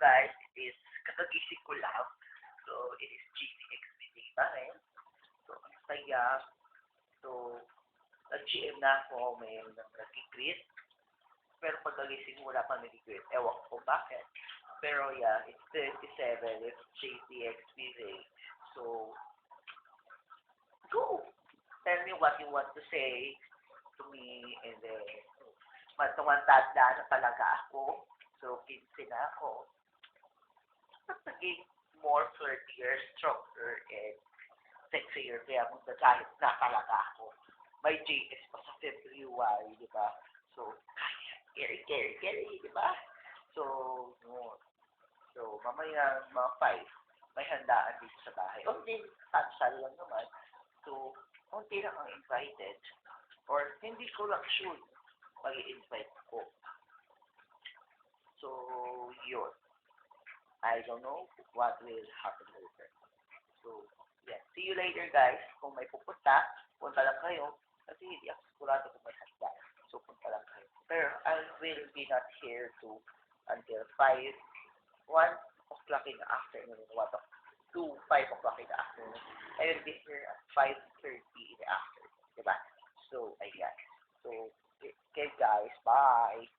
guys, it is kakagising ko lang. So, it is GCXP day pa rin. So, ang saya. So, nag-GM na ako, may nag-greet. Pero pag nagising wala pa nag-greet. Ewan ko bakit. Pero yeah, it's 27. It's GCXP day. So, go! Tell me what you want to say to me, and then matanda na talaga ako. So, 15 na ako. But naging more flirtier, stronger, and sexier. Kaya magdagalit na talaga ako. May JS pa sa February, di ba? So, carry, di ba? So, yun. So, mamaya mga 5, may handaan dito sa bahay. O, hindi, tansal lang naman. So, konti lang ang invited. Or, hindi ko lang sure mag-i-invite ko. So, yun. I don't know what will happen later. So, yeah. See you later, guys. Kung may pupunta, punta lang kayo. Kasi hindi ako sigurado kung may handa. So, punta lang kayo. Pero, I will be not here until 1 o'clock in the afternoon. 5 o'clock in the afternoon. I will be here at 5:30 in the afternoon. Diba? So, ayan. So, okay, guys. Bye.